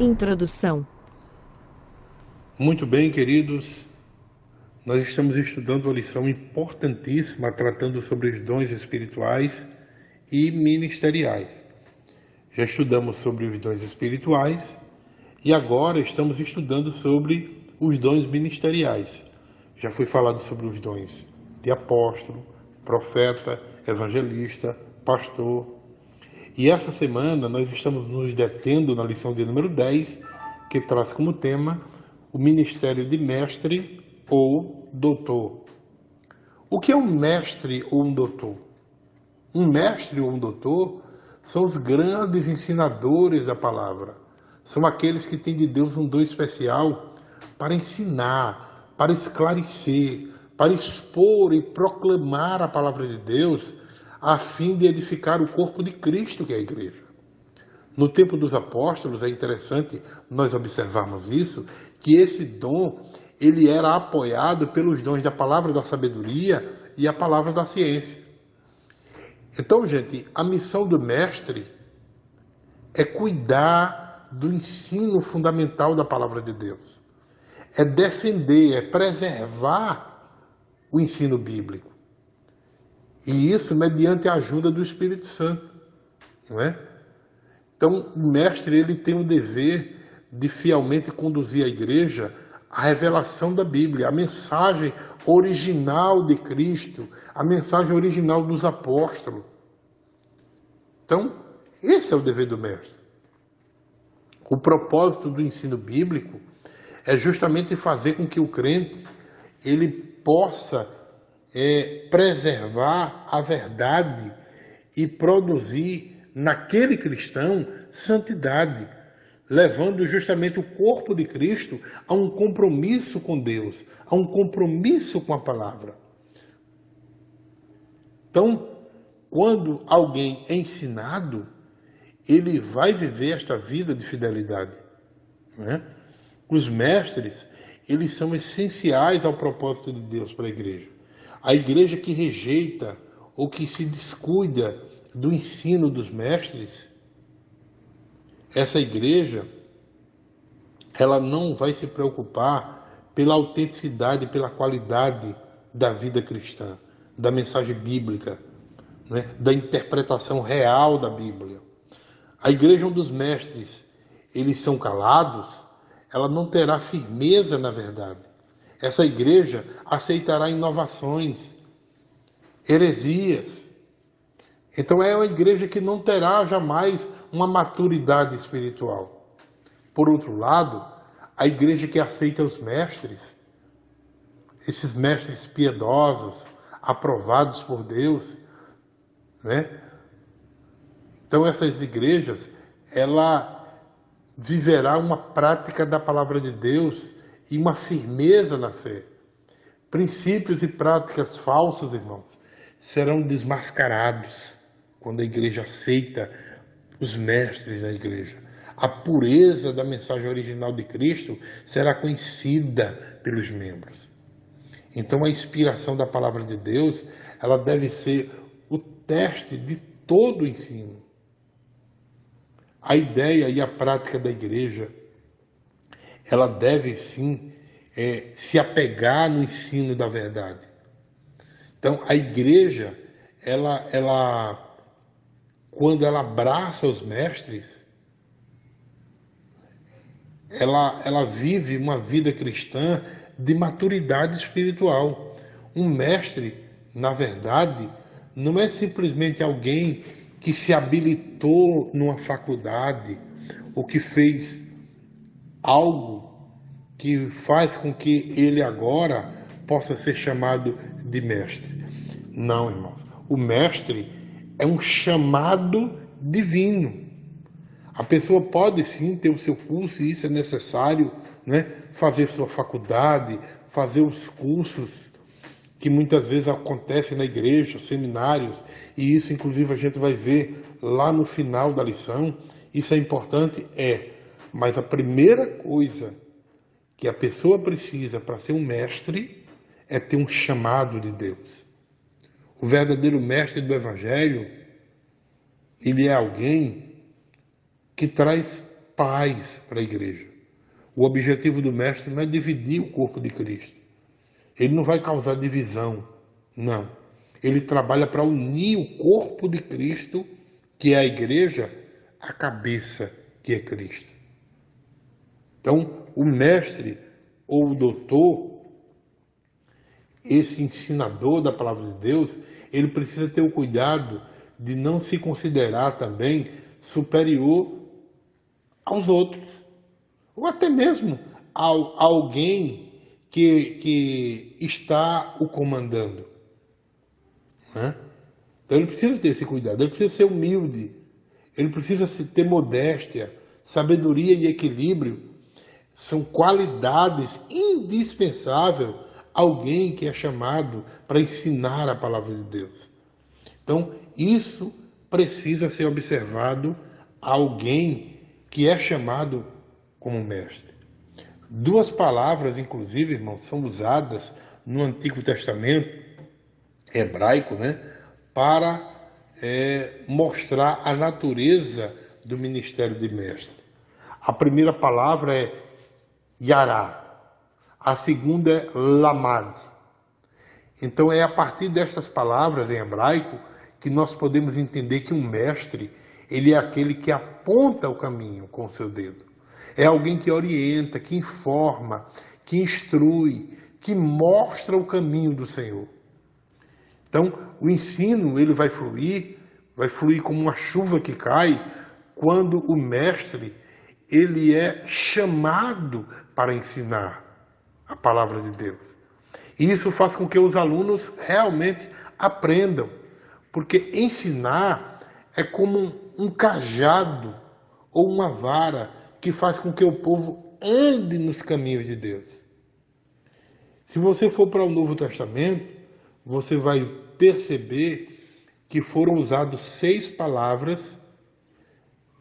Introdução. Muito bem, queridos, nós estamos estudando uma lição importantíssima tratando sobre os dons espirituais e ministeriais. Já estudamos sobre os dons espirituais e agora estamos estudando sobre os dons ministeriais. Já foi falado sobre os dons de apóstolo, profeta, evangelista, pastor. E essa semana nós estamos nos detendo na lição de número 10, que traz como tema o ministério de mestre ou doutor. O que é um mestre ou um doutor? Um mestre ou um doutor são os grandes ensinadores da palavra. São aqueles que têm de Deus um dom especial para ensinar, para esclarecer, para expor e proclamar a palavra de Deus, a fim de edificar o corpo de Cristo, que é a igreja. No tempo dos apóstolos, é interessante nós observarmos isso, que esse dom ele era apoiado pelos dons da palavra da sabedoria e a palavra da ciência. Então, gente, a missão do mestre é cuidar do ensino fundamental da palavra de Deus. É defender, é preservar o ensino bíblico. E isso mediante a ajuda do Espírito Santo, não é? Então, o mestre ele tem o dever de fielmente conduzir a igreja à revelação da Bíblia, a mensagem original de Cristo, a mensagem original dos apóstolos. Então, esse é o dever do mestre. O propósito do ensino bíblico é justamente fazer com que o crente ele possa preservar a verdade e produzir naquele cristão santidade, levando justamente o corpo de Cristo a um compromisso com Deus, a um compromisso com a palavra. Então, quando alguém é ensinado, ele vai viver esta vida de fidelidade, né? Os mestres, eles são essenciais ao propósito de Deus para a igreja. A igreja que rejeita ou que se descuida do ensino dos mestres, essa igreja, ela não vai se preocupar pela autenticidade, pela qualidade da vida cristã, da mensagem bíblica, né? Da interpretação real da Bíblia. A igreja onde os mestres eles são calados, ela não terá firmeza na verdade. Essa igreja aceitará inovações, heresias. Então é uma igreja que não terá jamais uma maturidade espiritual. Por outro lado, a igreja que aceita os mestres, esses mestres piedosos, aprovados por Deus, né? Então essas igrejas, ela viverá uma prática da palavra de Deus e uma firmeza na fé. Princípios e práticas falsas, irmãos, serão desmascarados quando a igreja aceita os mestres da igreja. A pureza da mensagem original de Cristo será conhecida pelos membros. Então a inspiração da palavra de Deus, ela deve ser o teste de todo o ensino. A ideia e a prática da igreja, ela deve sim se apegar no ensino da verdade. Então, a igreja, quando ela abraça os mestres, ela vive uma vida cristã de maturidade espiritual. Um mestre, na verdade, não é simplesmente alguém que se habilitou numa faculdade ou que fez algo que faz com que ele agora possa ser chamado de mestre. Não, irmãos. O mestre é um chamado divino. A pessoa pode sim ter o seu curso, e isso é necessário, né? Fazer sua faculdade, fazer os cursos que muitas vezes acontecem na igreja, seminários, e isso inclusive a gente vai ver lá no final da lição. Isso é importante, mas a primeira coisa que a pessoa precisa para ser um mestre é ter um chamado de Deus. O verdadeiro mestre do Evangelho, ele é alguém que traz paz para a igreja. O objetivo do mestre não é dividir o corpo de Cristo. Ele não vai causar divisão, não. Ele trabalha para unir o corpo de Cristo, que é a igreja, à cabeça, que é Cristo. Então, o mestre ou o doutor, esse ensinador da palavra de Deus, ele precisa ter o cuidado de não se considerar também superior aos outros, ou até mesmo a alguém que está o comandando, né? Então ele precisa ter esse cuidado, ele precisa ser humilde, ele precisa ter modéstia, sabedoria e equilíbrio. São qualidades indispensáveis a alguém que é chamado para ensinar a palavra de Deus. Então, isso precisa ser observado a alguém que é chamado como mestre. Duas palavras, inclusive, irmãos, são usadas no Antigo Testamento hebraico, né, para mostrar a natureza do ministério de mestre. A primeira palavra é Yará, a segunda é Lamad. Então é a partir destas palavras em hebraico que nós podemos entender que um mestre, ele é aquele que aponta o caminho com o seu dedo. É alguém que orienta, que informa, que instrui, que mostra o caminho do Senhor. Então, o ensino, ele vai fluir como uma chuva que cai, quando o mestre, ele é chamado para ensinar a palavra de Deus. E isso faz com que os alunos realmente aprendam, porque ensinar é como um cajado ou uma vara que faz com que o povo ande nos caminhos de Deus. Se você for para o Novo Testamento, você vai perceber que foram usadas 6 palavras,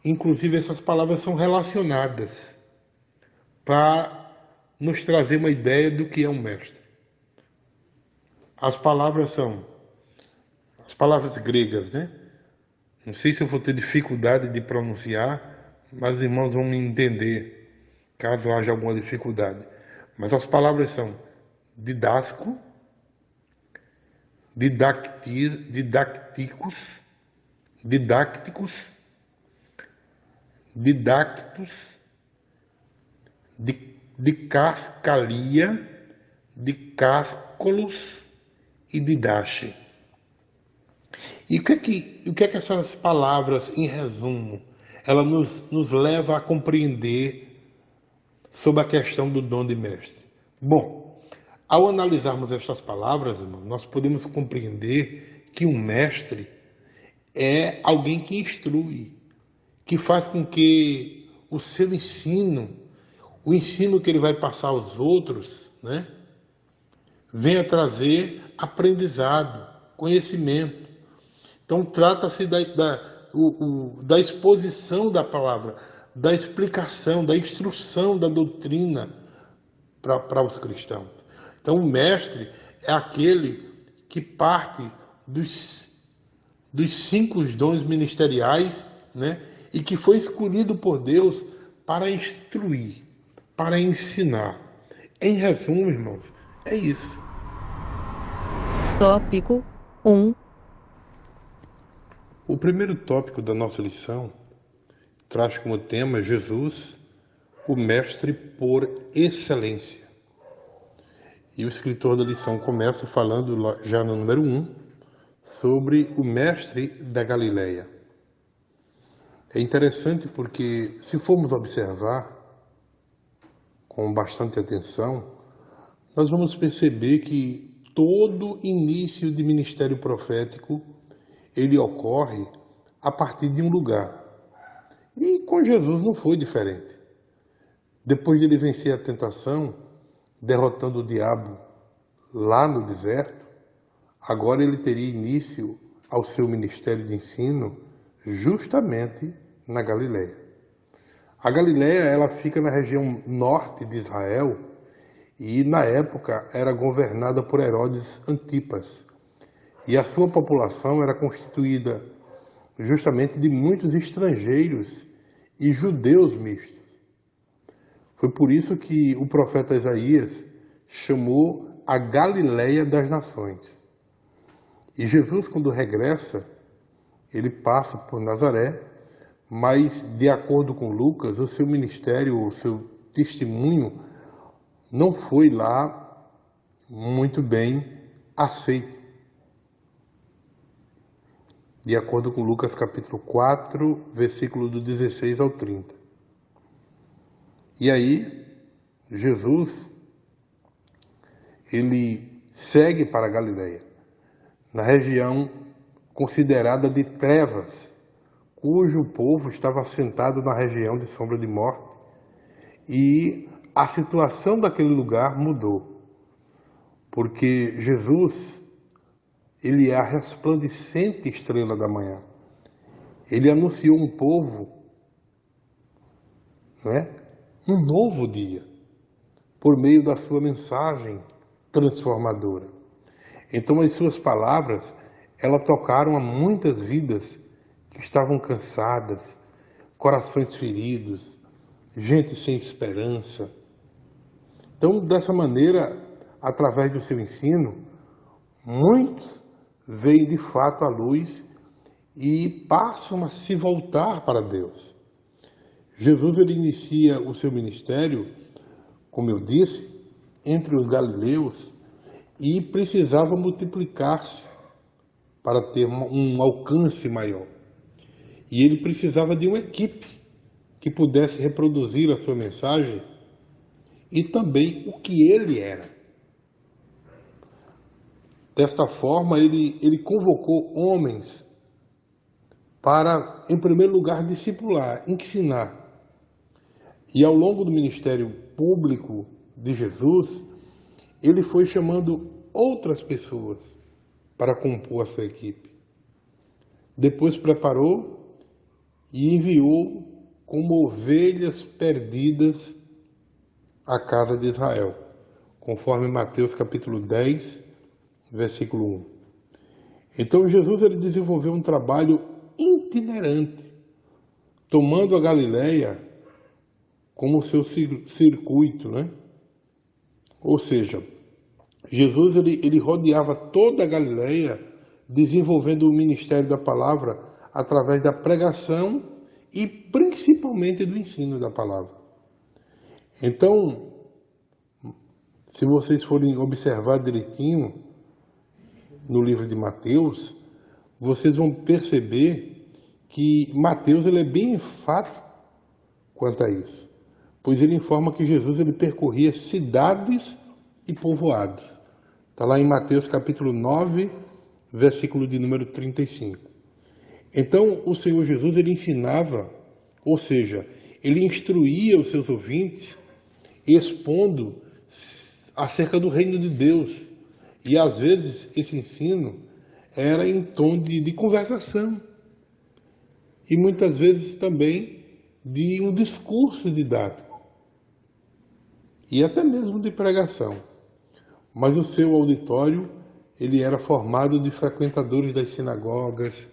inclusive essas palavras são relacionadas, para nos trazer uma ideia do que é um mestre. As palavras são as palavras gregas, né? Não sei se eu vou ter dificuldade de pronunciar, mas os irmãos vão me entender, caso haja alguma dificuldade. Mas as palavras são didasco, didácticos, didactus, dicascalia, dicáscolos e didache. E o que é que essas palavras, em resumo, ela nos leva a compreender sobre a questão do dom de mestre? Bom, ao analisarmos estas palavras, irmão, nós podemos compreender que um mestre é alguém que instrui, que faz com que o seu ensino, o ensino que ele vai passar aos outros, né, venha trazer aprendizado, conhecimento. Então trata-se da exposição da palavra, da explicação, da instrução da doutrina para os cristãos. Então o mestre é aquele que parte dos 5 dons ministeriais, né, e que foi escolhido por Deus para instruir, para ensinar. Em resumo, irmãos, é isso. Tópico 1. O primeiro tópico da nossa lição traz como tema Jesus, o mestre por excelência. E o escritor da lição começa falando já no número 1 sobre o mestre da Galileia. É interessante porque, se formos observar com bastante atenção, nós vamos perceber que todo início de ministério profético, ele ocorre a partir de um lugar. E com Jesus não foi diferente. Depois de ele vencer a tentação, derrotando o diabo lá no deserto, agora ele teria início ao seu ministério de ensino justamente na Galileia. A Galileia, ela fica na região norte de Israel e na época era governada por Herodes Antipas. E a sua população era constituída justamente de muitos estrangeiros e judeus mistos. Foi por isso que o profeta Isaías chamou a Galileia das nações. E Jesus, quando regressa, ele passa por Nazaré, mas, de acordo com Lucas, o seu ministério, o seu testemunho, não foi lá muito bem aceito. De acordo com Lucas capítulo 4, versículo do 16 ao 30. E aí, Jesus, ele segue para a Galileia, na região considerada de trevas, cujo povo estava assentado na região de sombra de morte, e a situação daquele lugar mudou, porque Jesus, ele é a resplandecente estrela da manhã. Ele anunciou um povo, um novo dia, por meio da sua mensagem transformadora. Então as suas palavras, elas tocaram a muitas vidas que estavam cansadas, corações feridos, gente sem esperança. Então, dessa maneira, através do seu ensino, muitos veem de fato a luz e passam a se voltar para Deus. Jesus, ele inicia o seu ministério, como eu disse, entre os galileus, e precisava multiplicar-se para ter um alcance maior. E ele precisava de uma equipe que pudesse reproduzir a sua mensagem e também o que ele era. Desta forma, ele convocou homens para, em primeiro lugar, discipular, ensinar. E ao longo do ministério público de Jesus, ele foi chamando outras pessoas para compor a sua equipe. Depois preparou e enviou como ovelhas perdidas à casa de Israel, conforme Mateus capítulo 10, versículo 1. Então Jesus, ele desenvolveu um trabalho itinerante, tomando a Galileia como seu circuito, Ou seja, Jesus, ele rodeava toda a Galileia, desenvolvendo o ministério da palavra através da pregação e principalmente do ensino da palavra. Então, se vocês forem observar direitinho no livro de Mateus, vocês vão perceber que Mateus, ele é bem enfático quanto a isso, pois ele informa que Jesus, ele percorria cidades e povoados. Está lá em Mateus capítulo 9, versículo de número 35. Então, o Senhor Jesus, ele ensinava, ou seja, ele instruía os seus ouvintes, expondo acerca do reino de Deus. E, às vezes, esse ensino era em tom de conversação. E, muitas vezes, também de um discurso didático. E até mesmo de pregação. Mas o seu auditório, ele era formado de frequentadores das sinagogas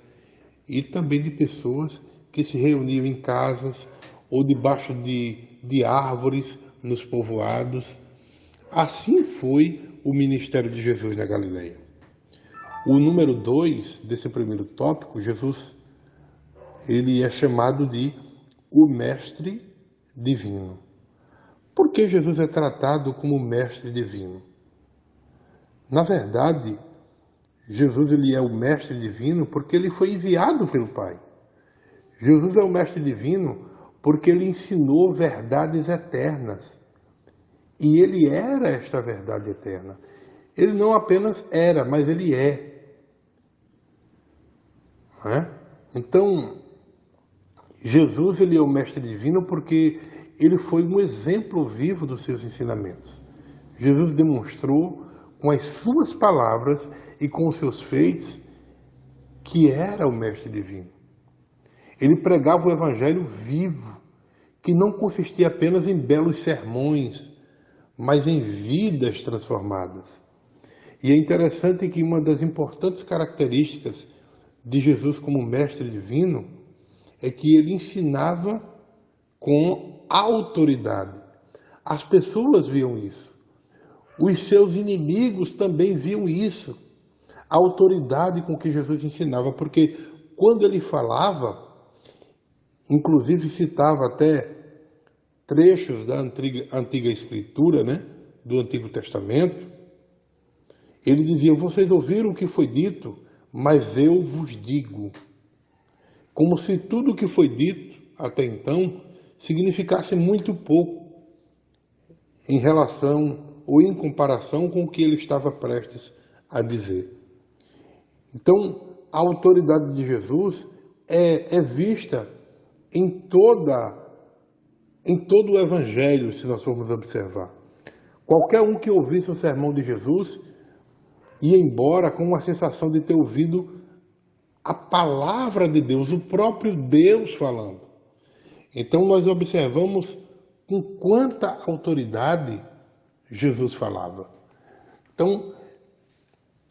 e também de pessoas que se reuniam em casas ou debaixo de árvores nos povoados. Assim foi o ministério de Jesus na Galileia. O número 2 desse primeiro tópico, Jesus, ele é chamado de o mestre divino. Por que Jesus é tratado como mestre divino? Na verdade, Jesus, ele é o mestre divino porque ele foi enviado pelo Pai. Jesus é o mestre divino porque ele ensinou verdades eternas. E ele era esta verdade eterna. Ele não apenas era, mas ele é. Então, Jesus, ele é o mestre divino porque ele foi um exemplo vivo dos seus ensinamentos. Jesus demonstrou com as suas palavras e com os seus feitos que era o mestre divino. Ele pregava o evangelho vivo, que não consistia apenas em belos sermões, mas em vidas transformadas. E é interessante que uma das importantes características de Jesus como mestre divino é que ele ensinava com autoridade. As pessoas viam isso. Os seus inimigos também viam isso. A autoridade com que Jesus ensinava, porque quando ele falava, inclusive citava até trechos da antiga escritura, né, do Antigo Testamento, ele dizia: vocês ouviram o que foi dito, mas eu vos digo. Como se tudo o que foi dito até então significasse muito pouco em relação ou em comparação com o que ele estava prestes a dizer. Então, a autoridade de Jesus é vista em todo o Evangelho, se nós formos observar. Qualquer um que ouvisse o sermão de Jesus ia embora com uma sensação de ter ouvido a palavra de Deus, o próprio Deus falando. Então nós observamos com quanta autoridade Jesus falava. Então,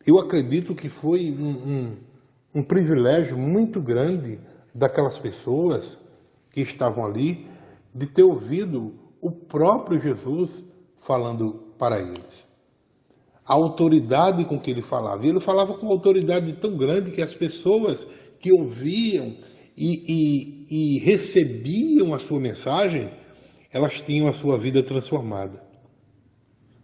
eu acredito que foi um privilégio muito grande daquelas pessoas que estavam ali de ter ouvido o próprio Jesus falando para eles. A autoridade com que ele falava. E ele falava com uma autoridade tão grande que as pessoas que ouviam e recebiam a sua mensagem, elas tinham a sua vida transformada.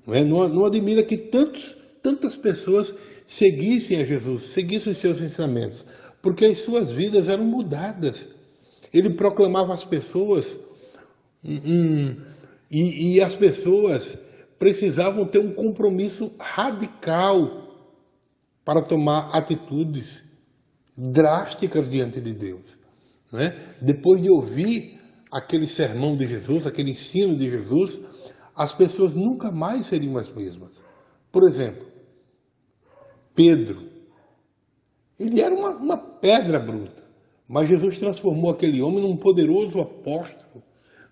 Não admira que tantas pessoas seguissem a Jesus, seguissem os seus ensinamentos, porque as suas vidas eram mudadas. Ele proclamava às pessoas, e as pessoas precisavam ter um compromisso radical para tomar atitudes drásticas diante de Deus. Não é? Depois de ouvir aquele sermão de Jesus, aquele ensino de Jesus, as pessoas nunca mais seriam as mesmas. Por exemplo, Pedro, ele era uma pedra bruta, mas Jesus transformou aquele homem num poderoso apóstolo,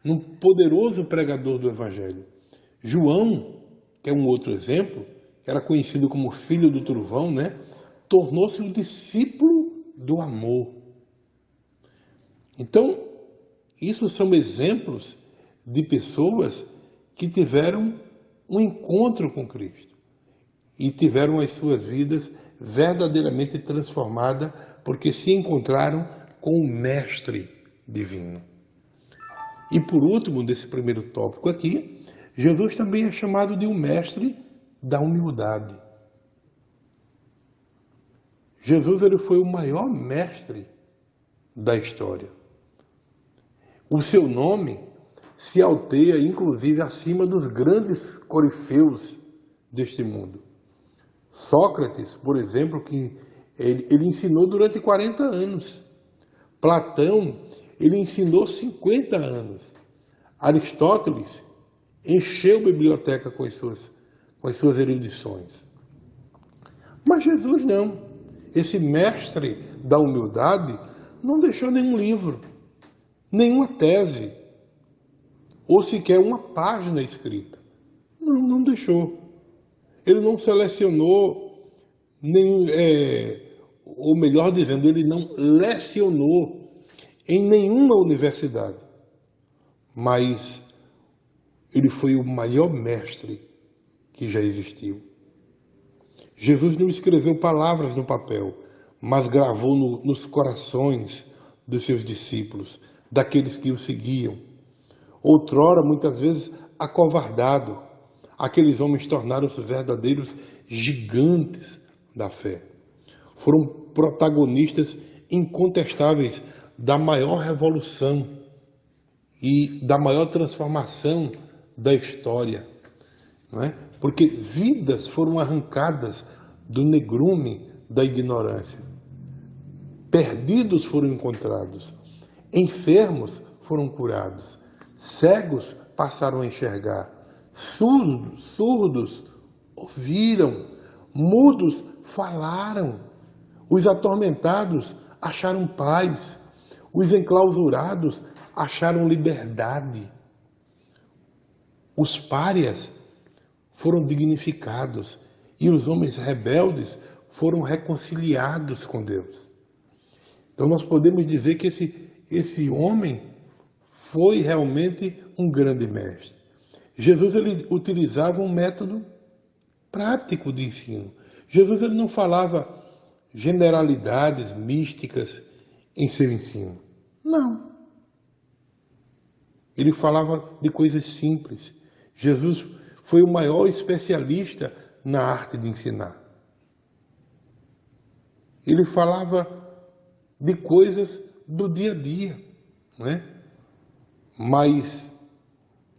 num poderoso pregador do Evangelho. João, que é um outro exemplo, que era conhecido como filho do trovão, né? Tornou-se um discípulo do amor. Então, isso são exemplos de pessoas que tiveram um encontro com Cristo e tiveram as suas vidas verdadeiramente transformadas porque se encontraram com o Mestre Divino. E por último, desse primeiro tópico aqui, Jesus também é chamado de um mestre da humildade. Jesus ele foi o maior mestre da história. O seu nome se alteia, inclusive, acima dos grandes corifeus deste mundo. Sócrates, por exemplo, que ele ensinou durante 40 anos. Platão, ele ensinou 50 anos. Aristóteles encheu a biblioteca com as suas erudições. Mas Jesus não. Esse mestre da humildade não deixou nenhum livro, nenhuma tese, ou sequer uma página escrita. Não deixou. Ele não selecionou, ou melhor dizendo, ele não lecionou em nenhuma universidade. Mas ele foi o maior mestre que já existiu. Jesus não escreveu palavras no papel, mas gravou nos corações dos seus discípulos, daqueles que o seguiam. Outrora, muitas vezes, acovardado, aqueles homens tornaram-se verdadeiros gigantes da fé. Foram protagonistas incontestáveis da maior revolução e da maior transformação da história, não é? Porque vidas foram arrancadas do negrume da ignorância. Perdidos foram encontrados, enfermos foram curados, cegos passaram a enxergar, surdos ouviram, mudos falaram, os atormentados acharam paz, os enclausurados acharam liberdade, os párias foram dignificados e os homens rebeldes foram reconciliados com Deus. Então nós podemos dizer que esse homem foi realmente um grande mestre. Jesus ele utilizava um método prático de ensino. Jesus ele não falava generalidades místicas em seu ensino. Não. Ele falava de coisas simples. Jesus foi o maior especialista na arte de ensinar. Ele falava de coisas do dia a dia, não é? Mas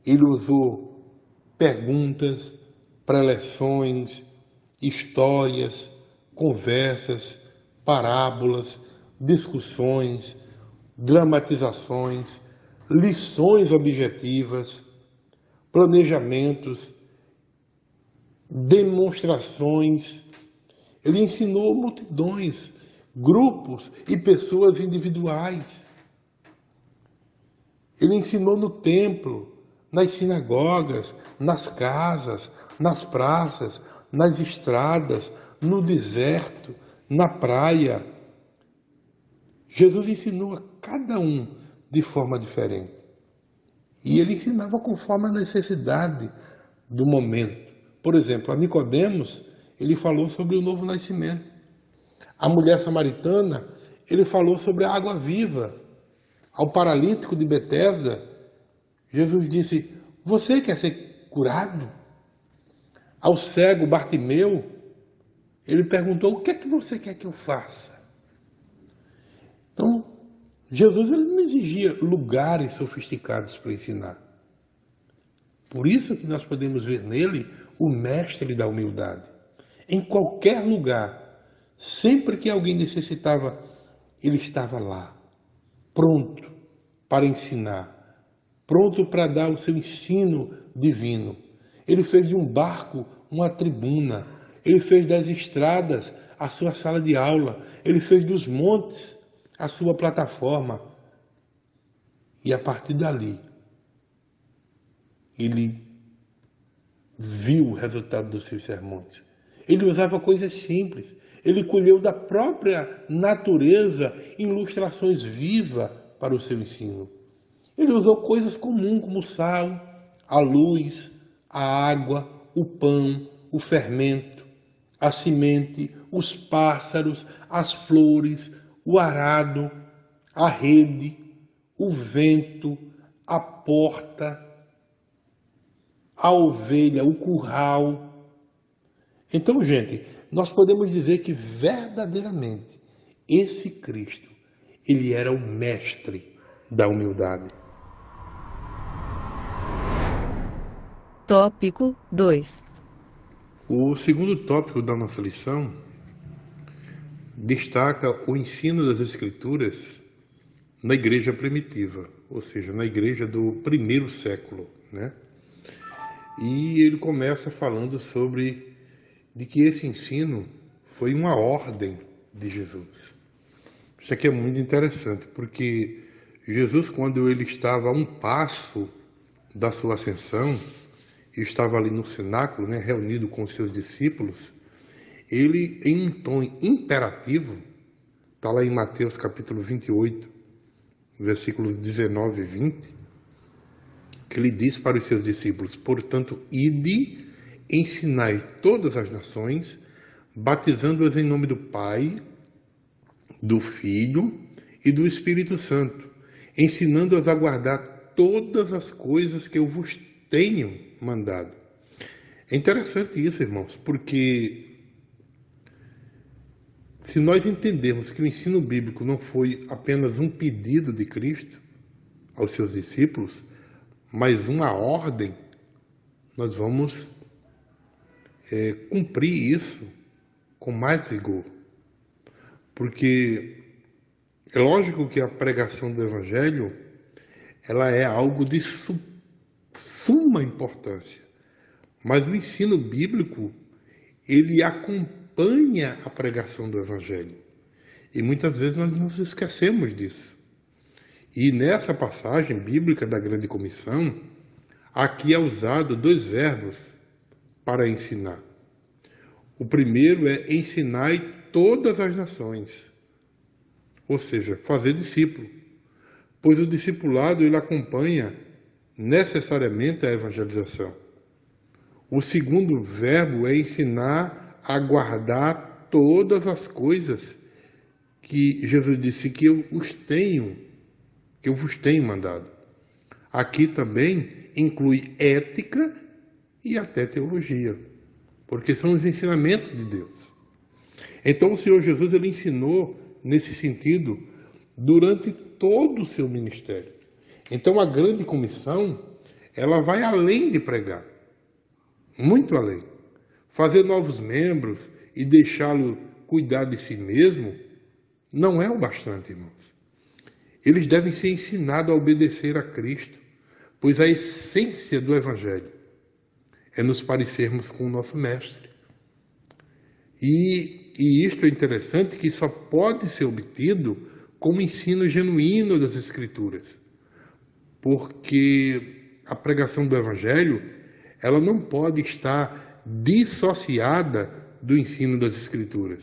ele usou perguntas, preleções, histórias, conversas, parábolas, discussões, dramatizações, lições objetivas, planejamentos, demonstrações. Ele ensinou multidões, grupos e pessoas individuais. Ele ensinou no templo, nas sinagogas, nas casas, nas praças, nas estradas, no deserto, na praia. Jesus ensinou a cada um de forma diferente. E ele ensinava conforme a necessidade do momento. Por exemplo, a Nicodemos, ele falou sobre o novo nascimento. A mulher samaritana, ele falou sobre a água viva. Ao paralítico de Betesda, Jesus disse: você quer ser curado? Ao cego Bartimeu, ele perguntou: o que é que você quer que eu faça? Então, Jesus ele não exigia lugares sofisticados para ensinar. Por isso que nós podemos ver nele o mestre da humildade. Em qualquer lugar, sempre que alguém necessitava, ele estava lá, pronto para ensinar, pronto para dar o seu ensino divino. Ele fez de um barco uma tribuna, ele fez das estradas a sua sala de aula, ele fez dos montes a sua plataforma. E a partir dali, ele viu o resultado dos seus sermões. Ele usava coisas simples. Ele colheu da própria natureza ilustrações vivas para o seu ensino. Ele usou coisas comuns como o sal, a luz, a água, o pão, o fermento, a semente, os pássaros, as flores, o arado, a rede, o vento, a porta, a ovelha, o curral. Então, gente, nós podemos dizer que verdadeiramente esse Cristo, ele era o mestre da humildade. Tópico 2. O segundo tópico da nossa lição destaca o ensino das Escrituras na igreja primitiva, ou seja, na igreja do primeiro século, né? E ele começa falando sobre de que esse ensino foi uma ordem de Jesus. Isso aqui é muito interessante, porque Jesus, quando ele estava a um passo da sua ascensão, e estava ali no cenáculo, né, reunido com os seus discípulos, ele, em um tom imperativo, está lá em Mateus capítulo 28, versículos 19 e 20, que ele diz para os seus discípulos: portanto, ide, ensinai todas as nações, batizando-as em nome do Pai, do Filho e do Espírito Santo, ensinando-as a guardar todas as coisas que eu vos tenho mandado. É interessante isso, irmãos, porque se nós entendermos que o ensino bíblico não foi apenas um pedido de Cristo aos seus discípulos, mas uma ordem, nós vamos cumprir isso com mais vigor. Porque é lógico que a pregação do Evangelho ela é algo de suma importância, mas o ensino bíblico ele acompanha a pregação do Evangelho. E muitas vezes nós nos esquecemos disso. E nessa passagem bíblica da Grande Comissão, aqui é usado dois verbos para ensinar. O primeiro é ensinai todas as nações, ou seja, fazer discípulo. pois o discipulado ele acompanha necessariamente a evangelização. O segundo verbo é ensinar a guardar todas as coisas que Jesus disse que eu vos tenho mandado. Aqui também inclui ética e até teologia, porque são os ensinamentos de Deus. Então o Senhor Jesus ele ensinou nesse sentido durante todo o seu ministério. Então a grande comissão, ela vai além de pregar, muito além. Fazer novos membros e deixá-lo cuidar de si mesmo não é o bastante, irmãos. Eles devem ser ensinados a obedecer a Cristo, pois a essência do Evangelho é nos parecermos com o nosso Mestre. E isto é interessante, que só pode ser obtido com o ensino genuíno das Escrituras, porque a pregação do Evangelho, ela não pode estar dissociada do ensino das Escrituras,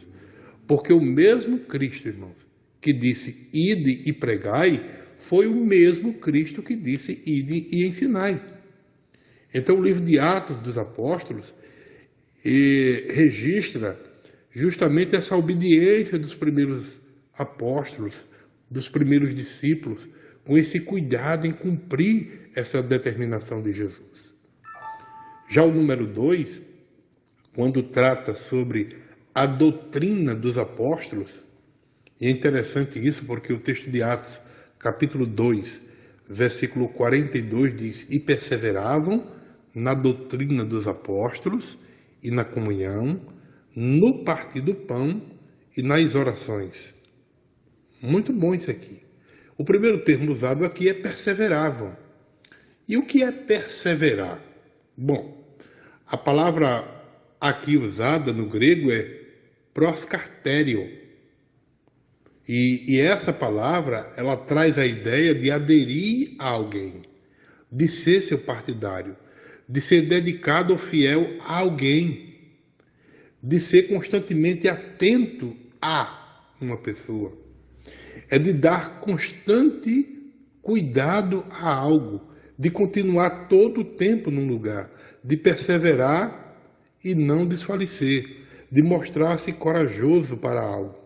porque o mesmo Cristo, irmãos, que disse ide e pregai, foi o mesmo Cristo que disse ide e ensinai. Então o livro de Atos dos Apóstolos registra justamente essa obediência dos primeiros apóstolos, dos primeiros discípulos, com esse cuidado em cumprir essa determinação de Jesus. Já o número 2, quando trata sobre a doutrina dos apóstolos, e é interessante isso porque o texto de Atos, capítulo 2, versículo 42 diz: e perseveravam na doutrina dos apóstolos e na comunhão, no partir do pão e nas orações. Muito bom isso aqui. O primeiro termo usado aqui é perseveravam. E o que é perseverar? Bom, a palavra aqui usada no grego é proskartério. E essa palavra, ela traz a ideia de aderir a alguém, de ser seu partidário, de ser dedicado ou fiel a alguém, de ser constantemente atento a uma pessoa. É de dar constante cuidado a algo, de continuar todo o tempo num lugar, de perseverar e não desfalecer, de mostrar-se corajoso para algo,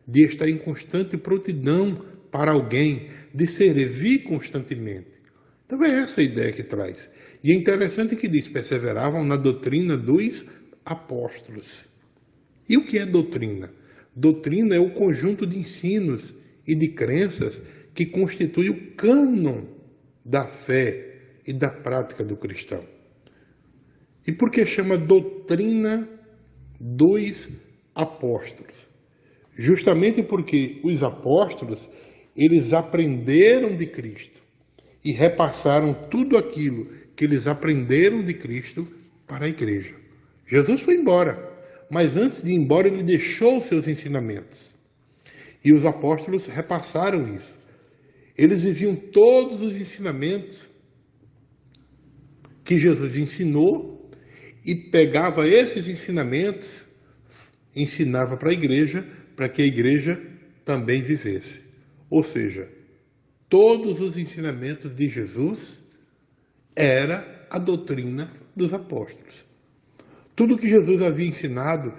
de estar em constante prontidão para alguém, de servir constantemente. Então é essa a ideia que traz. E é interessante que diz, perseveravam na doutrina dos apóstolos. E o que é doutrina? Doutrina é o conjunto de ensinos e de crenças que constitui o cânon da fé e da prática do cristão. E por que chama doutrina dos apóstolos? Justamente porque os apóstolos, eles aprenderam de Cristo e repassaram tudo aquilo que eles aprenderam de Cristo para a igreja. Jesus foi embora, mas antes de ir embora ele deixou os seus ensinamentos. E os apóstolos repassaram isso. Eles viviam todos os ensinamentos que Jesus ensinou e pegava esses ensinamentos, ensinava para a igreja, para que a igreja também vivesse. Ou seja, todos os ensinamentos de Jesus era a doutrina dos apóstolos. Tudo que Jesus havia ensinado,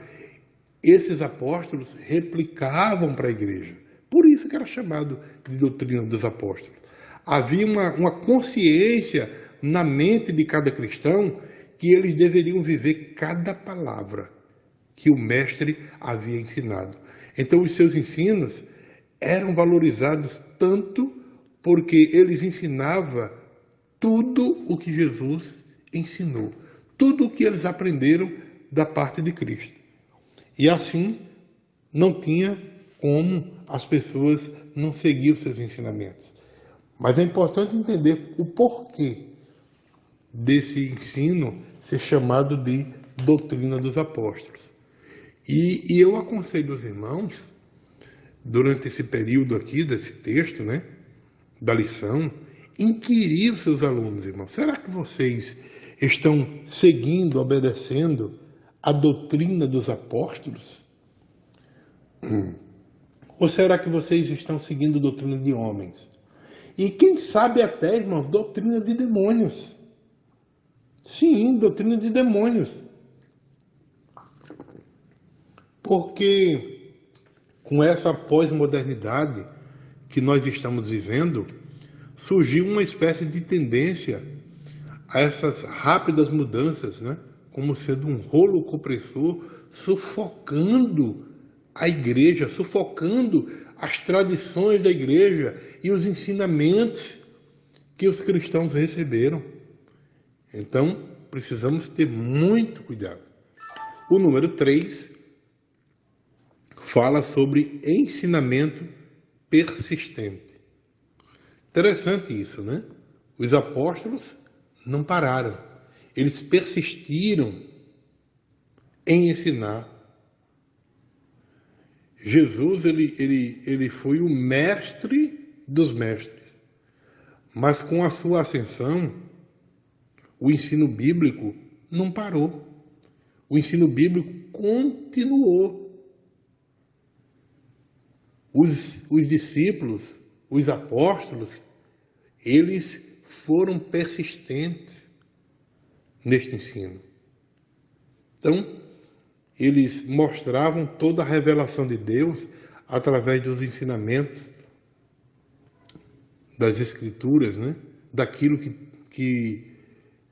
esses apóstolos replicavam para a igreja. Por isso que era chamado de doutrina dos apóstolos. Havia uma consciência na mente de cada cristão que eles deveriam viver cada palavra que o mestre havia ensinado. Então os seus ensinos eram valorizados tanto porque eles ensinavam tudo o que Jesus ensinou, tudo o que eles aprenderam da parte de Cristo. E assim não tinha como as pessoas não seguir os seus ensinamentos. Mas é importante entender o porquê desse ensino ser chamado de doutrina dos apóstolos. E eu aconselho os irmãos, durante esse período aqui, desse texto, da lição, inquirir os seus alunos, irmãos. Será que vocês estão seguindo, obedecendo a doutrina dos apóstolos? Ou será que vocês estão seguindo a doutrina de homens? E quem sabe até, irmãos, doutrina de demônios. Sim, doutrina de demônios. Porque com essa pós-modernidade que nós estamos vivendo, surgiu uma espécie de tendência a essas rápidas mudanças, né? Como sendo um rolo compressor, sufocando a igreja, sufocando as tradições da igreja e os ensinamentos que os cristãos receberam. Então, precisamos ter muito cuidado. O número 3 fala sobre ensinamento persistente. Interessante isso, né? Os apóstolos não pararam. Eles persistiram em ensinar. Jesus, ele foi o mestre dos mestres. Mas com a sua ascensão, o ensino bíblico não parou. O ensino bíblico continuou. Os discípulos, os apóstolos, eles foram persistentes neste ensino. Então, eles mostravam toda a revelação de Deus através dos ensinamentos das Escrituras, né? Daquilo que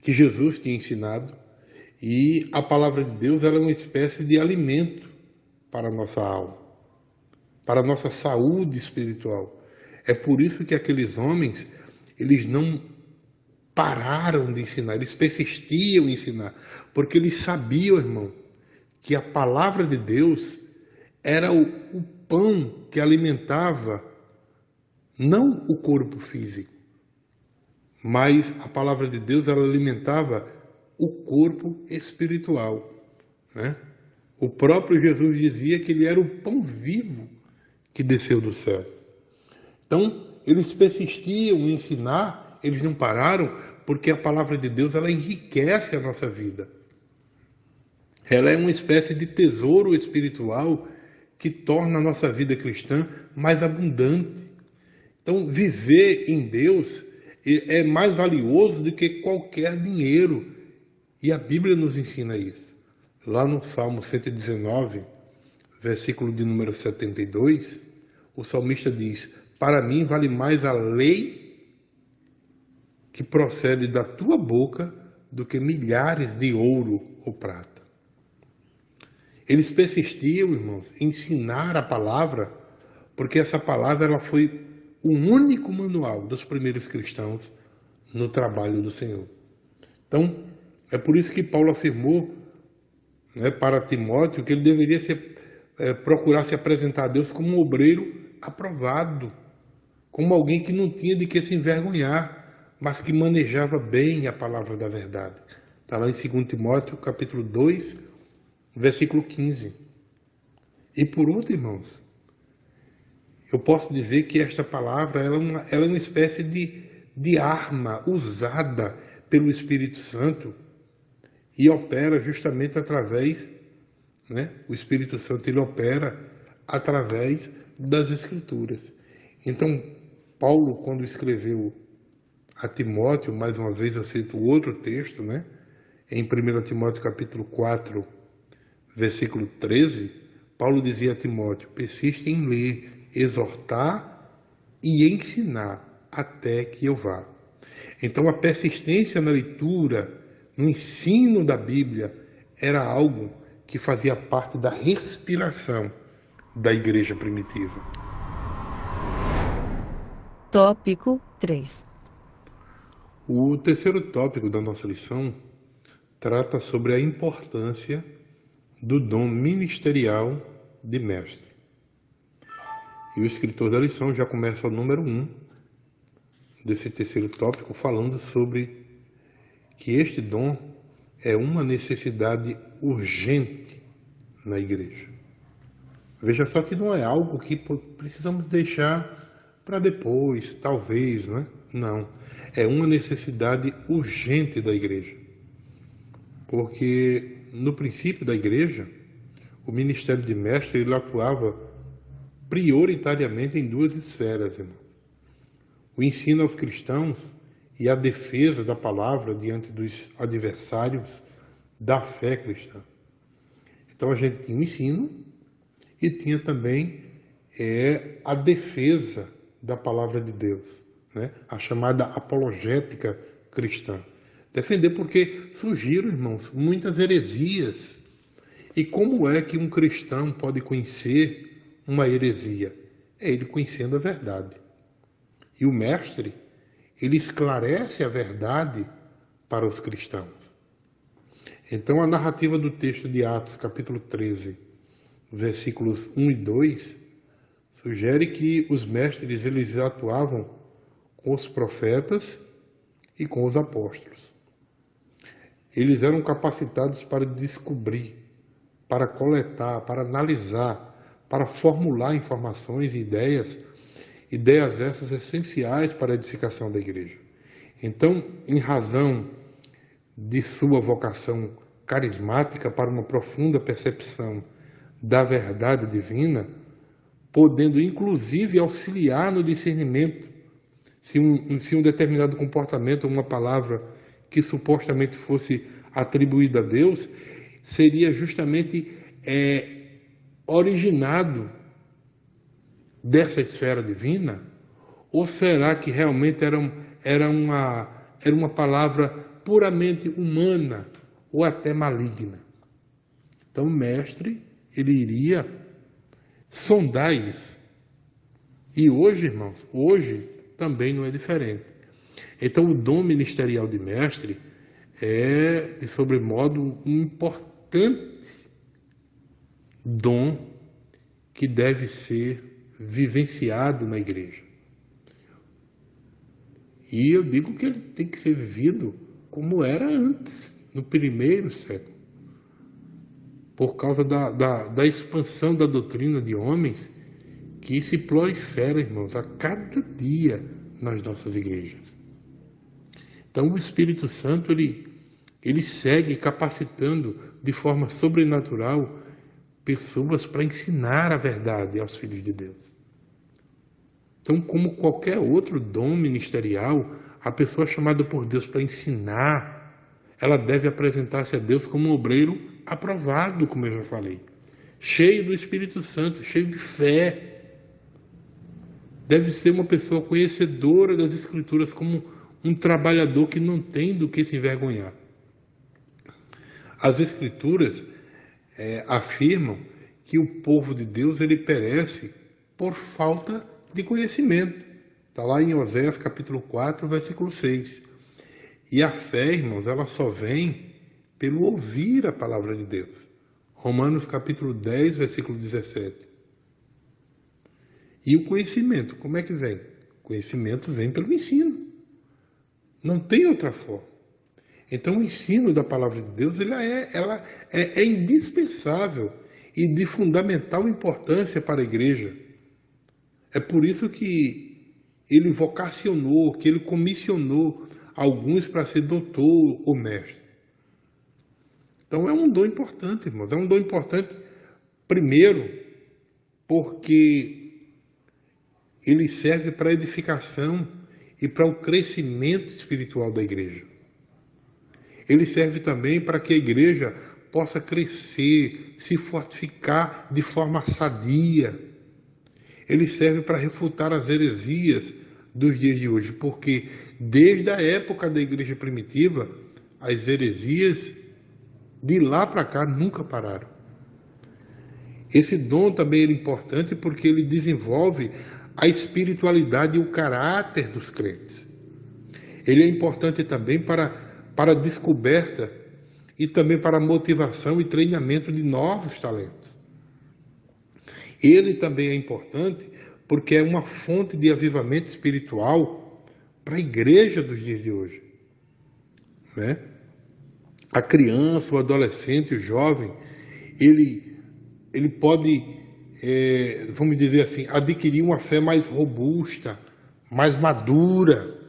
Jesus tinha ensinado. E a palavra de Deus era uma espécie de alimento para a nossa alma, para a nossa saúde espiritual. É por isso que aqueles homens, eles não pararam de ensinar, eles persistiam em ensinar, porque eles sabiam, irmão, que a palavra de Deus era o pão que alimentava não o corpo físico, mas a palavra de Deus ela alimentava o corpo espiritual, né? O próprio Jesus dizia que ele era o pão vivo que desceu do céu. Então, eles persistiam em ensinar, eles não pararam, porque a palavra de Deus ela enriquece a nossa vida. Ela é uma espécie de tesouro espiritual que torna a nossa vida cristã mais abundante. Então, viver em Deus é mais valioso do que qualquer dinheiro. E a Bíblia nos ensina isso. Lá no Salmo 119, versículo de número 72, o salmista diz: para mim vale mais a lei que procede da tua boca do que milhares de ouro ou prata. Eles persistiam, irmãos, em ensinar a palavra, porque essa palavra ela foi o único manual dos primeiros cristãos no trabalho do Senhor. Então, é por isso que Paulo afirmou, né, para Timóteo que ele deveria procurar se apresentar a Deus como um obreiro aprovado, como alguém que não tinha de que se envergonhar, mas que manejava bem a palavra da verdade. Está lá em 2 Timóteo, capítulo 2, versículo 15. E por outro, irmãos, eu posso dizer que esta palavra ela é uma espécie de arma usada pelo Espírito Santo e opera justamente através, né? O Espírito Santo ele opera através das Escrituras. Então, Paulo, quando escreveu a Timóteo, mais uma vez eu cito outro texto, né? Em 1 Timóteo capítulo 4, versículo 13, Paulo dizia a Timóteo: persiste em ler, exortar e ensinar até que eu vá. Então, a persistência na leitura, no ensino da Bíblia, era algo que fazia parte da respiração da igreja primitiva. Tópico 3. O terceiro tópico da nossa lição trata sobre a importância do dom ministerial de mestre. E o escritor da lição já começa o número 1 desse terceiro tópico falando sobre que este dom é uma necessidade urgente na igreja. Veja só que não é algo que precisamos deixar para depois, talvez, né? Não. É uma necessidade urgente da igreja. Porque no princípio da igreja, o ministério de mestre ele atuava prioritariamente em duas esferas, irmão. o ensino aos cristãos e a defesa da palavra diante dos adversários da fé cristã. Então a gente tinha o ensino e tinha também a defesa da palavra de Deus, né? A chamada apologética cristã. Defender porque surgiram, irmãos, muitas heresias. E como é que um cristão pode conhecer uma heresia? É ele conhecendo a verdade. E o mestre, ele esclarece a verdade para os cristãos. Então a narrativa do texto de Atos, capítulo 13, versículos 1 e 2, sugere que os mestres eles atuavam com os profetas e com os apóstolos. Eles eram capacitados para descobrir, para coletar, para analisar, para formular informações e ideias essas essenciais para a edificação da igreja. Então, em razão de sua vocação carismática para uma profunda percepção da verdade divina, podendo inclusive auxiliar no discernimento se um determinado comportamento ou uma palavra que supostamente fosse atribuída a Deus seria justamente originado dessa esfera divina, ou será que realmente era uma palavra puramente humana ou até maligna? Então o mestre, ele iria sondar isso. E hoje, irmãos, hoje também não é diferente. Então o dom ministerial de mestre é, de sobremodo, um importante dom que deve ser vivenciado na igreja. E eu digo que ele tem que ser vivido como era antes, no primeiro século. Por causa da expansão da doutrina de homens que se prolifera, irmãos, a cada dia nas nossas igrejas. Então o Espírito Santo, ele segue capacitando de forma sobrenatural pessoas para ensinar a verdade aos filhos de Deus. Então, como qualquer outro dom ministerial, a pessoa chamada por Deus para ensinar, ela deve apresentar-se a Deus como um obreiro aprovado, como eu já falei, cheio do Espírito Santo, cheio de fé. Deve ser uma pessoa conhecedora das Escrituras, como um trabalhador que não tem do que se envergonhar. As Escrituras afirmam que o povo de Deus ele perece por falta de conhecimento. Está lá em Oséias capítulo 4, versículo 6. E a fé, irmãos, ela só vem pelo ouvir a palavra de Deus. Romanos capítulo 10, versículo 17. E o conhecimento, como é que vem? O conhecimento vem pelo ensino. Não tem outra forma. Então o ensino da palavra de Deus ela é indispensável e de fundamental importância para a igreja. É por isso que ele vocacionou, que ele comissionou alguns para ser doutor ou mestre. Então é um dom importante, irmãos. É um dom importante, primeiro, porque ele serve para a edificação e para o crescimento espiritual da igreja. Ele serve também para que a igreja possa crescer, se fortificar de forma sadia. Ele serve para refutar as heresias dos dias de hoje, porque desde a época da igreja primitiva, as heresias de lá para cá nunca pararam. Esse dom também é importante porque ele desenvolve a espiritualidade e o caráter dos crentes. Ele é importante também para a descoberta e também para a motivação e treinamento de novos talentos. Ele também é importante porque é uma fonte de avivamento espiritual para a igreja dos dias de hoje, né? A criança, o adolescente, o jovem, ele pode, vamos dizer assim, adquirir uma fé mais robusta, mais madura.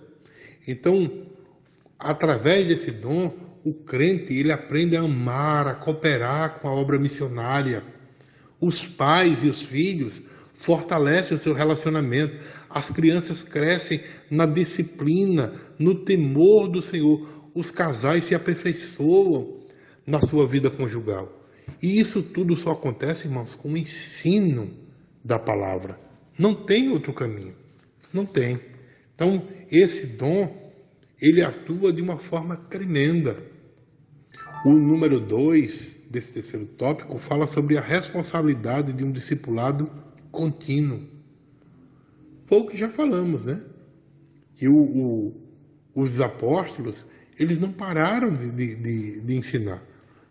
Então, através desse dom, o crente ele aprende a amar, a cooperar com a obra missionária. Os pais e os filhos fortalece o seu relacionamento. As crianças crescem na disciplina, no temor do Senhor. Os casais se aperfeiçoam na sua vida conjugal. E isso tudo só acontece, irmãos, com o ensino da palavra. Não tem outro caminho. Não tem. Então, esse dom, ele atua de uma forma tremenda. O número 2 desse terceiro tópico fala sobre a responsabilidade de um discipulado contínuo. Foi o que já falamos, né? Que os apóstolos, eles não pararam de ensinar.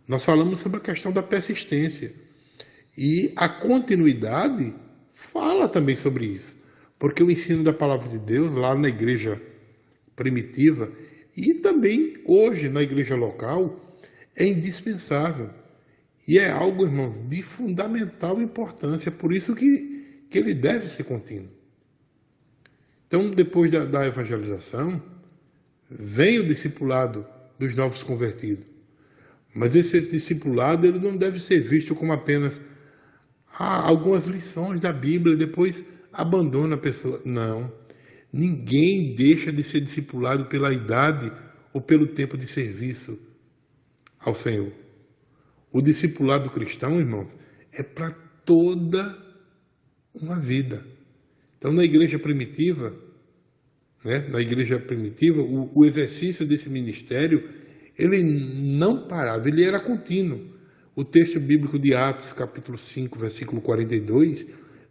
Nós falamos sobre a questão da persistência. E a continuidade fala também sobre isso. Porque o ensino da palavra de Deus, lá na igreja primitiva, e também hoje na igreja local, é indispensável. E é algo, irmãos, de fundamental importância. Por isso que ele deve ser contínuo. Então, depois da evangelização, vem o discipulado dos novos convertidos. Mas esse discipulado, ele não deve ser visto como apenas algumas lições da Bíblia, depois abandona a pessoa. Não. Ninguém deixa de ser discipulado pela idade ou pelo tempo de serviço ao Senhor. O discipulado cristão, irmãos, é para toda uma vida. Então, na igreja primitiva, o exercício desse ministério, ele não parava, ele era contínuo. O texto bíblico de Atos, capítulo 5, versículo 42,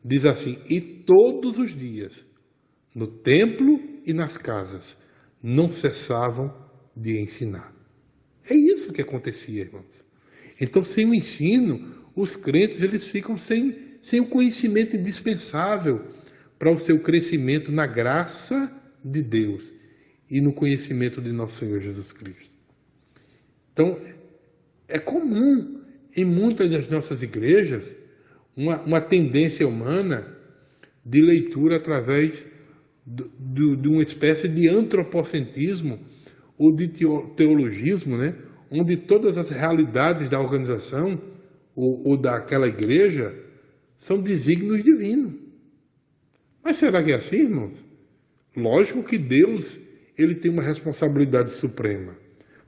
diz assim: e todos os dias, no templo e nas casas, não cessavam de ensinar. É isso que acontecia, irmãos. Então, sem o ensino, os crentes eles ficam sem o conhecimento indispensável para o seu crescimento na graça de Deus e no conhecimento de nosso Senhor Jesus Cristo. Então, é comum em muitas das nossas igrejas uma tendência humana de leitura através de uma espécie de antropocentrismo ou de teologismo, né? Onde todas as realidades da organização ou daquela igreja são desígnios divinos. Mas será que é assim, irmãos? Lógico que Deus ele tem uma responsabilidade suprema,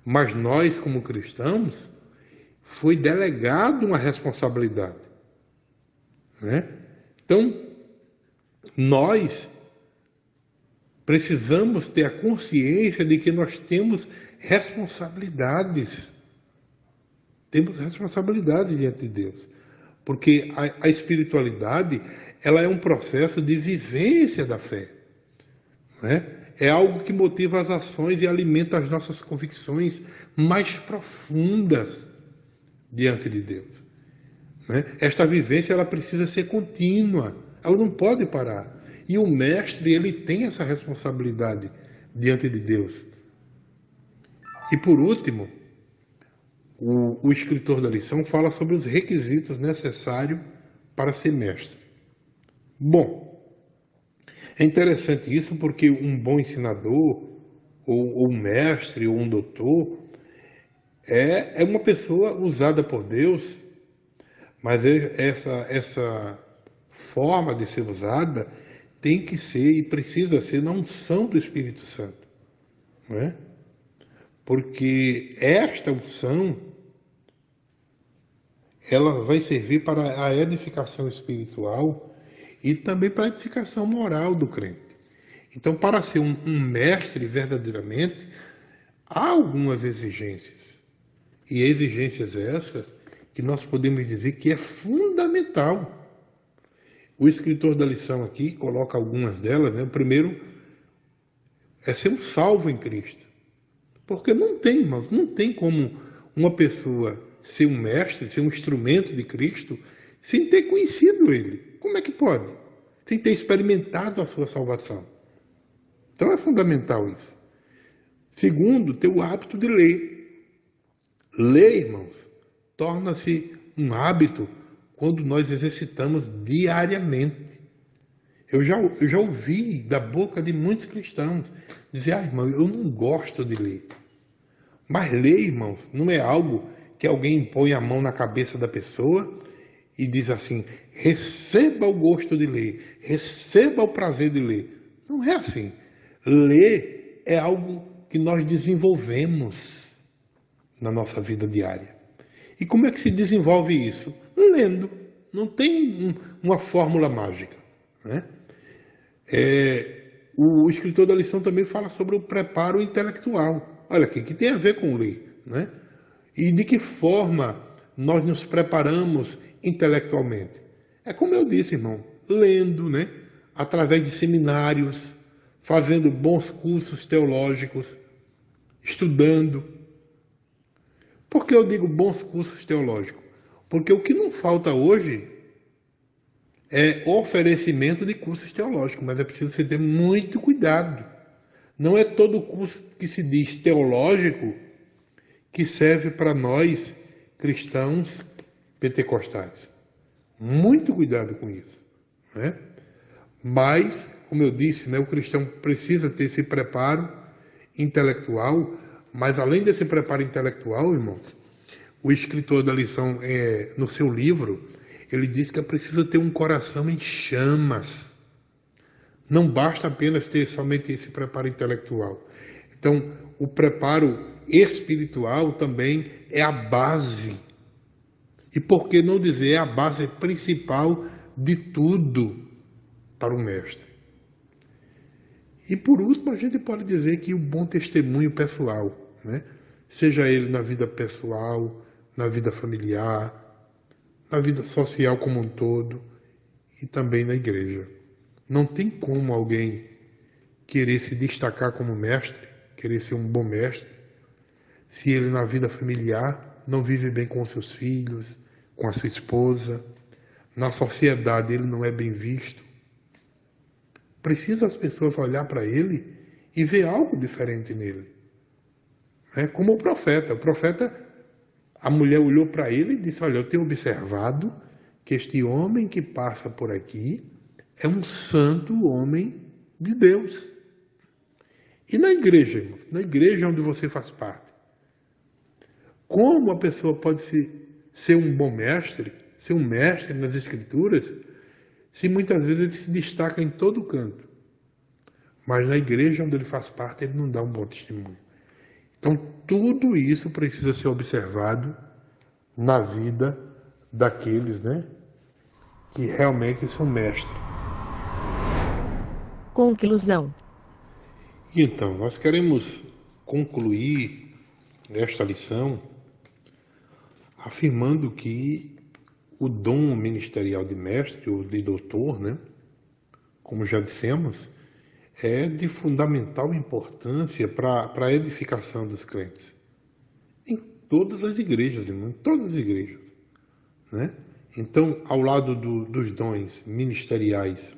mas nós, como cristãos, foi delegado uma responsabilidade, né? Então, nós precisamos ter a consciência de que nós temos responsabilidades. Temos responsabilidades diante de Deus. Porque a espiritualidade, ela é um processo de vivência da fé, né? É algo que motiva as ações e alimenta as nossas convicções mais profundas diante de Deus, né? Esta vivência, ela precisa ser contínua, ela não pode parar. E o mestre, ele tem essa responsabilidade diante de Deus. E por último, o escritor da lição fala sobre os requisitos necessários para ser mestre. Bom, é interessante isso porque um bom ensinador, ou um mestre, ou um doutor, é uma pessoa usada por Deus, mas essa forma de ser usada tem que ser e precisa ser na unção do Espírito Santo, não é? Porque esta unção, ela vai servir para a edificação espiritual e também para a edificação moral do crente. Então, para ser um mestre verdadeiramente, há algumas exigências. E exigências essas que nós podemos dizer que é fundamental. O escritor da lição aqui coloca algumas delas, né? O primeiro é ser um salvo em Cristo. Porque não tem, irmãos, não tem como uma pessoa ser um mestre, ser um instrumento de Cristo, sem ter conhecido Ele. Como é que pode? Sem ter experimentado a sua salvação. Então é fundamental isso. Segundo, ter o hábito de ler. Ler, irmãos, torna-se um hábito quando nós exercitamos diariamente. Eu já ouvi da boca de muitos cristãos dizer: irmão, eu não gosto de ler. Mas ler, irmãos, não é algo que alguém põe a mão na cabeça da pessoa e diz assim: receba o gosto de ler, receba o prazer de ler. Não é assim. Ler é algo que nós desenvolvemos na nossa vida diária. E como é que se desenvolve isso? Lendo. Não tem uma fórmula mágica, né? O escritor da lição também fala sobre o preparo intelectual. Olha aqui, que tem a ver com ler, né? E de que forma nós nos preparamos intelectualmente? É como eu disse, irmão, lendo, né? Através de seminários, fazendo bons cursos teológicos, estudando. Por que eu digo bons cursos teológicos? Porque o que não falta hoje é oferecimento de cursos teológicos, mas é preciso você ter muito cuidado. Não é todo curso que se diz teológico que serve para nós cristãos pentecostais. Muito cuidado com isso, né? Mas, como eu disse, né, o cristão precisa ter esse preparo intelectual, mas além desse preparo intelectual, irmãos, o escritor da lição, no seu livro, ele diz que é preciso ter um coração em chamas. Não basta apenas ter somente esse preparo intelectual. Então, o preparo espiritual também é a base. E por que não dizer é a base principal de tudo para o mestre? E por último, a gente pode dizer que o bom testemunho pessoal, né? Seja ele na vida pessoal, na vida familiar, na vida social como um todo e também na igreja. Não tem como alguém querer se destacar como mestre, querer ser um bom mestre, se ele na vida familiar não vive bem com os seus filhos, com a sua esposa, na sociedade ele não é bem visto. Precisa as pessoas olhar para ele e ver algo diferente nele. É como o profeta. O profeta, a mulher olhou para ele e disse: olha, eu tenho observado que este homem que passa por aqui é um santo homem de Deus. E na igreja, irmão, na igreja onde você faz parte, como a pessoa pode ser um bom mestre, ser um mestre nas Escrituras, se muitas vezes ele se destaca em todo canto, mas na igreja onde ele faz parte, ele não dá um bom testemunho. Então, tudo isso precisa ser observado na vida daqueles, né, que realmente são mestres. Conclusão. Então, nós queremos concluir esta lição afirmando que o dom ministerial de mestre ou de doutor, né, como já dissemos, é de fundamental importância para a edificação dos crentes. Em todas as igrejas, irmão, em todas as igrejas, né? Então, ao lado dos dons ministeriais,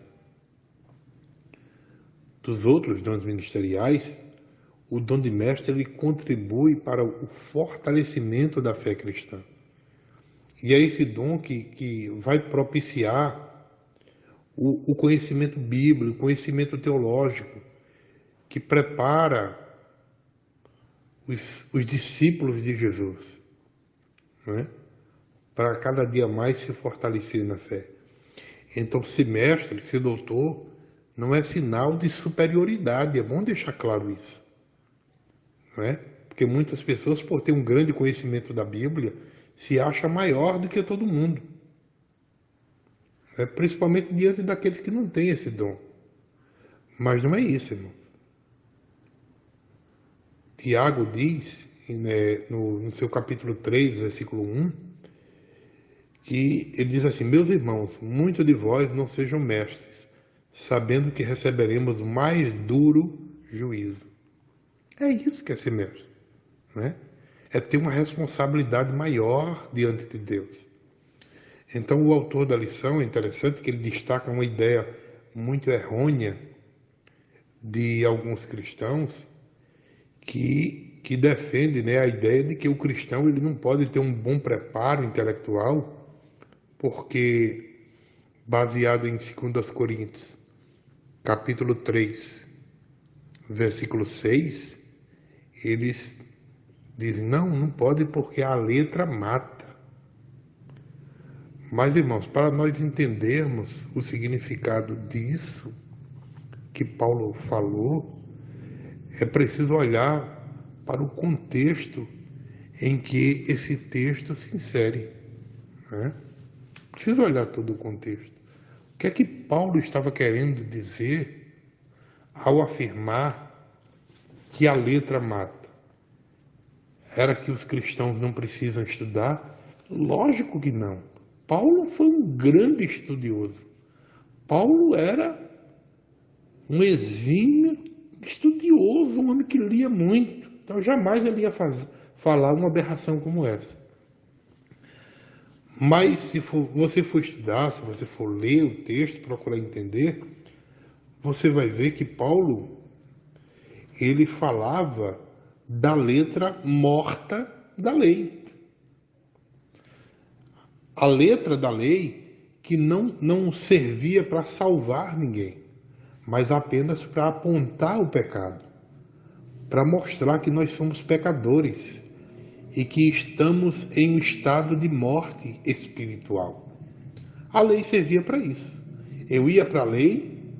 dos outros dons ministeriais, o dom de mestre ele contribui para o fortalecimento da fé cristã. E é esse dom que vai propiciar o conhecimento bíblico, o conhecimento teológico, que prepara os discípulos de Jesus, né, para cada dia mais se fortalecer na fé. Então, ser mestre, ser doutor, não é sinal de superioridade, é bom deixar claro isso, não é? Porque muitas pessoas, por ter um grande conhecimento da Bíblia, se acham maior do que todo mundo. Principalmente diante daqueles que não têm esse dom. Mas não é isso, irmão. Tiago diz, né, no seu capítulo 3, versículo 1, que ele diz assim: meus irmãos, muitos de vós não sejam mestres, sabendo que receberemos mais duro juízo. É isso que é ser mestre, né? É ter uma responsabilidade maior diante de Deus. Então, o autor da lição, é interessante que ele destaca uma ideia muito errônea de alguns cristãos que defende, né, a ideia de que o cristão ele não pode ter um bom preparo intelectual, porque, baseado em 2 Coríntios, capítulo 3, versículo 6, eles dizem, não pode porque a letra mata. Mas, irmãos, para nós entendermos o significado disso que Paulo falou, é preciso olhar para o contexto em que esse texto se insere, né? Precisa olhar todo o contexto. O que é que Paulo estava querendo dizer ao afirmar que a letra mata? Era que os cristãos não precisam estudar? Lógico que não. Paulo foi um grande estudioso. Paulo era um exímio estudioso, um homem que lia muito. Então jamais ele ia falar uma aberração como essa. Mas se você for estudar, se você for ler o texto, procurar entender, você vai ver que Paulo, ele falava da letra morta da lei. A letra da lei que não servia para salvar ninguém, mas apenas para apontar o pecado, para mostrar que nós somos pecadores e que estamos em um estado de morte espiritual. A lei servia para isso. Eu ia para a lei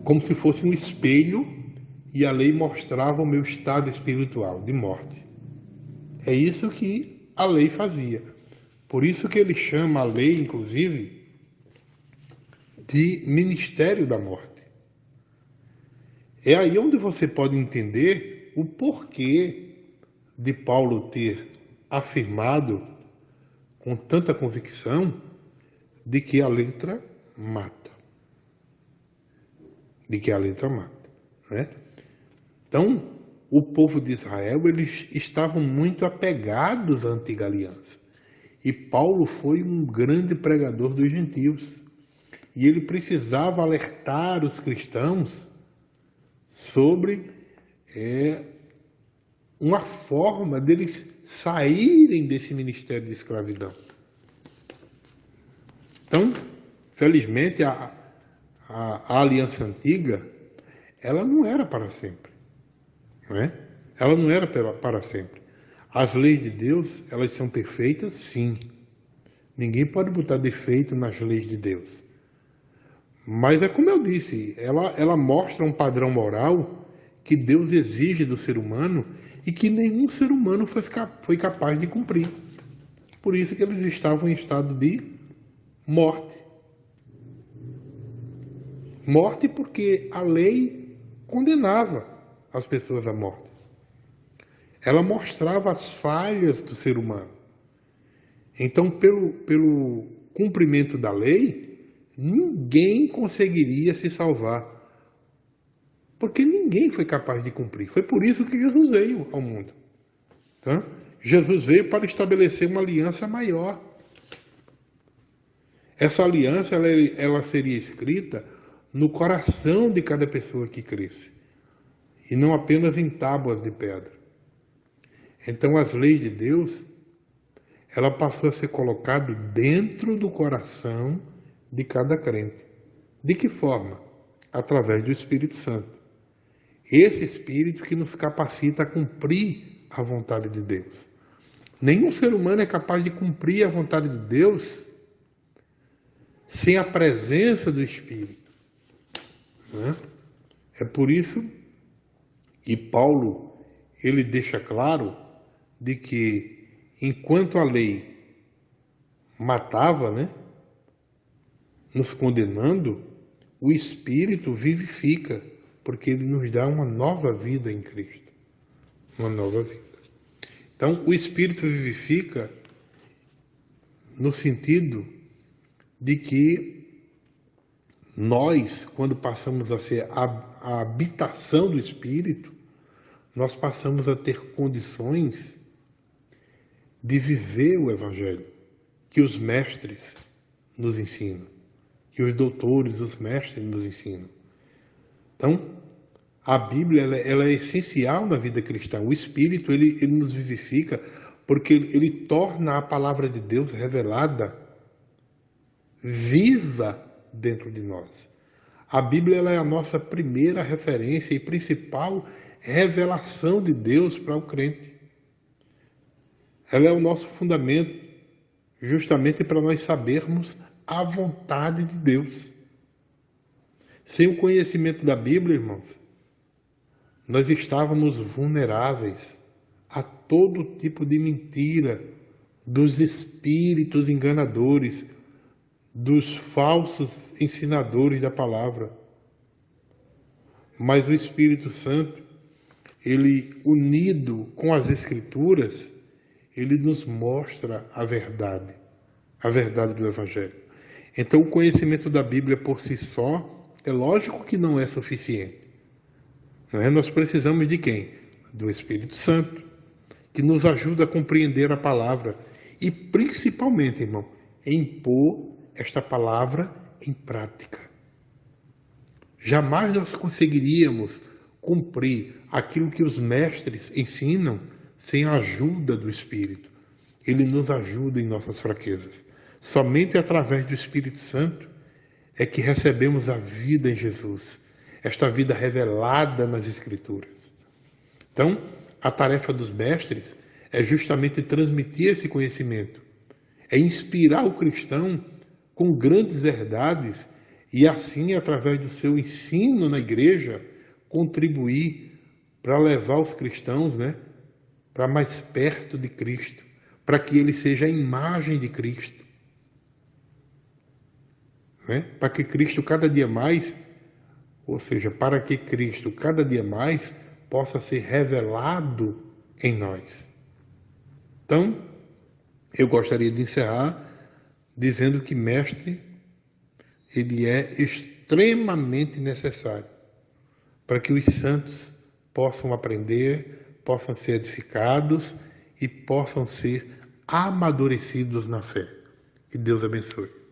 como se fosse um espelho e a lei mostrava o meu estado espiritual de morte. É isso que a lei fazia. Por isso que ele chama a lei, inclusive, de ministério da morte. É aí onde você pode entender o porquê de Paulo ter afirmado com tanta convicção de que a letra mata. De que a letra mata, né? Então, o povo de Israel, eles estavam muito apegados à antiga aliança. E Paulo foi um grande pregador dos gentios. E ele precisava alertar os cristãos sobre uma forma deles saírem desse ministério de escravidão. Então, felizmente, a aliança antiga, ela não era para sempre, não é? Ela não era para sempre. As leis de Deus, elas são perfeitas, sim. Ninguém pode botar defeito nas leis de Deus. Mas é como eu disse, ela mostra um padrão moral que Deus exige do ser humano e que nenhum ser humano foi capaz de cumprir. Por isso que eles estavam em estado de morte. Morte porque a lei condenava as pessoas à morte. Ela mostrava as falhas do ser humano. Então, pelo cumprimento da lei, ninguém conseguiria se salvar. Porque ninguém foi capaz de cumprir. Foi por isso que Jesus veio ao mundo. Tá? Jesus veio para estabelecer uma aliança maior. Essa aliança ela seria escrita no coração de cada pessoa que cresce. E não apenas em tábuas de pedra. Então, as leis de Deus, ela passou a ser colocada dentro do coração de cada crente. De que forma? Através do Espírito Santo. Esse Espírito que nos capacita a cumprir a vontade de Deus. Nenhum ser humano é capaz de cumprir a vontade de Deus sem a presença do Espírito. Né? É por isso que Paulo, ele deixa claro de que enquanto a lei matava, né, nos condenando, o Espírito vivifica, porque ele nos dá uma nova vida em Cristo. Uma nova vida. Então, o Espírito vivifica no sentido de que nós, quando passamos a ser a habitação do Espírito, nós passamos a ter condições de viver o Evangelho que os mestres nos ensinam, que os doutores, os mestres nos ensinam. Então, a Bíblia ela é essencial na vida cristã. O Espírito ele nos vivifica porque ele torna a palavra de Deus revelada, viva dentro de nós. A Bíblia ela é a nossa primeira referência e principal revelação de Deus para o crente. Ela é o nosso fundamento. justamente para nós sabermos a vontade de Deus. Sem o conhecimento da Bíblia, irmãos, nós estávamos vulneráveis a todo tipo de mentira dos espíritos enganadores, dos falsos ensinadores da palavra. Mas o Espírito Santo, ele unido com as Escrituras, ele nos mostra a verdade do Evangelho. Então o conhecimento da Bíblia por si só, é lógico que não é suficiente. Não é? Nós precisamos de quem? Do Espírito Santo, que nos ajuda a compreender a palavra e principalmente, irmão, em pôr esta palavra em prática. Jamais nós conseguiríamos cumprir aquilo que os mestres ensinam sem a ajuda do Espírito. Ele nos ajuda em nossas fraquezas. Somente através do Espírito Santo é que recebemos a vida em Jesus, esta vida revelada nas Escrituras. Então, a tarefa dos mestres é justamente transmitir esse conhecimento, é inspirar o cristão com grandes verdades e assim, através do seu ensino na igreja, contribuir para levar os cristãos, para mais perto de Cristo, para que ele seja a imagem de Cristo. Para que Cristo cada dia mais, ou seja, para que Cristo cada dia mais possa ser revelado em nós. Então, eu gostaria de encerrar dizendo que mestre, ele é extremamente necessário para que os santos possam aprender, possam ser edificados e possam ser amadurecidos na fé. Que Deus abençoe.